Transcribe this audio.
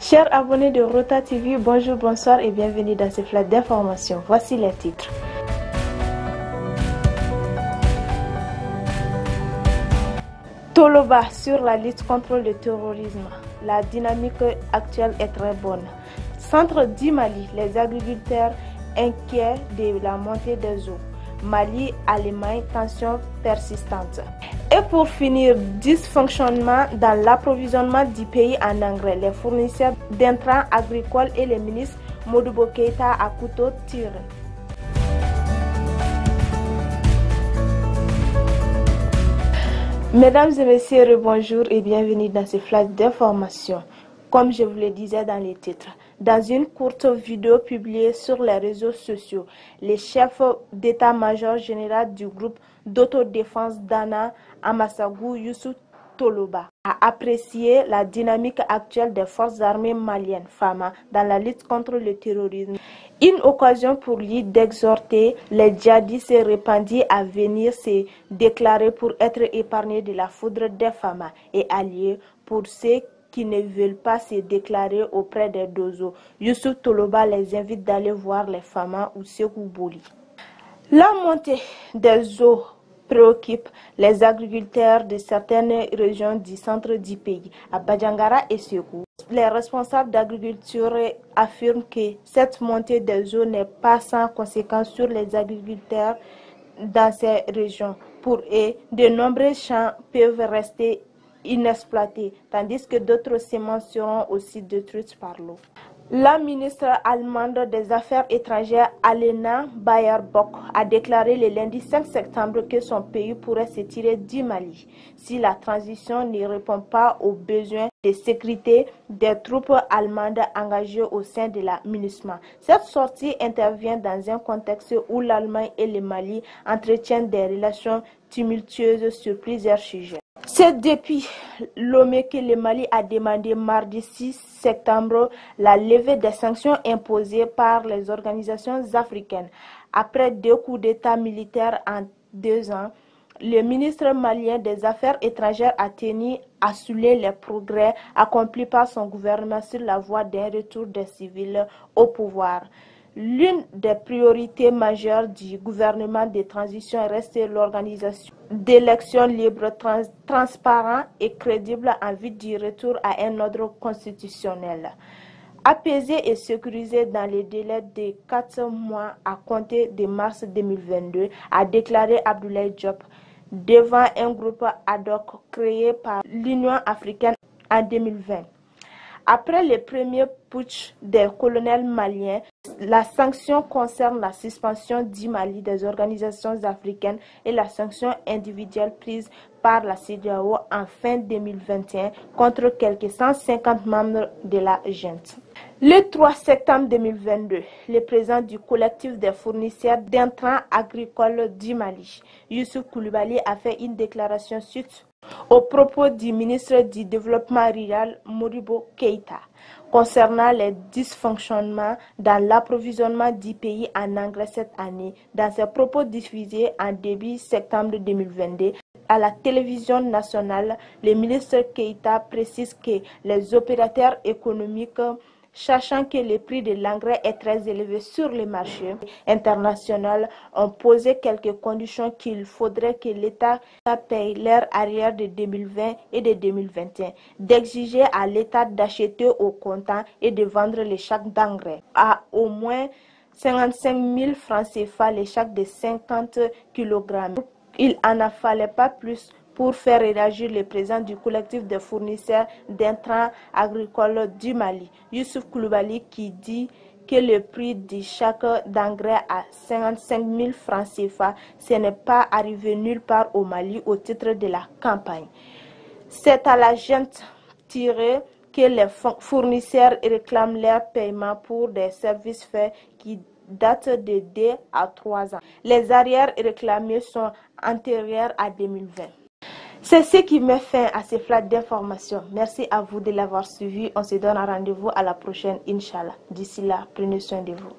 Chers abonnés de Rota TV, bonjour, bonsoir et bienvenue dans ce flash d'informations. Voici les titres. Toloba sur la lutte contre le terrorisme. La dynamique actuelle est très bonne. Centre du Mali, les agriculteurs inquiets de la montée des eaux. Mali, Allemagne, tension persistante. Et pour finir, dysfonctionnement dans l'approvisionnement du pays en engrais. Les fournisseurs d'intrants agricoles et les ministres Modibo Keïta à couteau tiré. Mesdames et messieurs, bonjour et bienvenue dans ce flash d'information. Comme je vous le disais dans les titres, dans une courte vidéo publiée sur les réseaux sociaux, le chef d'état-major général du groupe d'autodéfense d'Anna Amassagou, Youssou Toloba, a apprécié la dynamique actuelle des forces armées maliennes FAMA dans la lutte contre le terrorisme. Une occasion pour lui d'exhorter les djihadistes répandus à venir se déclarer pour être épargnés de la foudre des FAMA et alliés pour ceux qui ne veulent pas se déclarer auprès des Dozo. Youssou Toloba les invite d'aller voir les FAMA ou Sékou Boli. La montée des eaux préoccupe les agriculteurs de certaines régions du centre du pays, à Badjangara et Sékou. Les responsables d'agriculture affirment que cette montée des eaux n'est pas sans conséquences sur les agriculteurs dans ces régions. Pour eux, de nombreux champs peuvent rester inexploités, tandis que d'autres semences seront aussi détruites par l'eau. La ministre allemande des Affaires étrangères, Alena Baerbock, a déclaré le lundi 5 septembre que son pays pourrait se tirer du Mali si la transition ne répond pas aux besoins de sécurité des troupes allemandes engagées au sein de la MINUSMA. Cette sortie intervient dans un contexte où l'Allemagne et le Mali entretiennent des relations tumultueuses sur plusieurs sujets. C'est depuis Lomé que le Mali a demandé mardi 6 septembre la levée des sanctions imposées par les organisations africaines. Après 2 coups d'État militaires en 2 ans, le ministre malien des Affaires étrangères a tenu à souligner les progrès accomplis par son gouvernement sur la voie d'un retour des civils au pouvoir. L'une des priorités majeures du gouvernement de transition reste l'organisation d'élections libres, transparentes et crédibles en vue du retour à un ordre constitutionnel apaisé et sécurisé dans les délais de 4 mois à compter de mars 2022, a déclaré Abdoulaye Diop devant un groupe ad hoc créé par l'Union africaine en 2020. Après le premier putsch des colonels maliens, la sanction concerne la suspension du Mali des organisations africaines et la sanction individuelle prise par la CEDEAO en fin 2021 contre quelques 150 membres de la junte. Le 3 septembre 2022, le président du collectif des fournisseurs d'intrants agricoles du Mali, Youssouf Koulibaly, a fait une déclaration suite au propos du ministre du Développement rural Modibo Keïta concernant les dysfonctionnements dans l'approvisionnement du pays en engrais cette année. Dans ses propos diffusés en début septembre 2022 à la télévision nationale, le ministre Keïta précise que les opérateurs économiques, sachant que le prix de l'engrais est très élevé sur le marché international, ont posé quelques conditions qu'il faudrait que l'État paye leur arrière de 2020 et de 2021, d'exiger à l'État d'acheter au comptant et de vendre les sacs d'engrais à au moins 55 000 francs CFA les sacs de 50 kg. Il n'en fallait pas plus pour faire réagir le président du collectif des fournisseurs d'intrants agricoles du Mali, Youssouf Koulibaly, qui dit que le prix du sac d'engrais à 55 000 francs CFA, ce n'est pas arrivé nulle part au Mali au titre de la campagne. C'est à la junte tirée que les fournisseurs réclament leur paiement pour des services faits qui datent de 2 à 3 ans. Les arrières réclamés sont antérieurs à 2020. C'est ce qui met fin à ces flashs d'informations. Merci à vous de l'avoir suivi. On se donne rendez-vous à la prochaine, Inch'Allah. D'ici là, prenez soin de vous.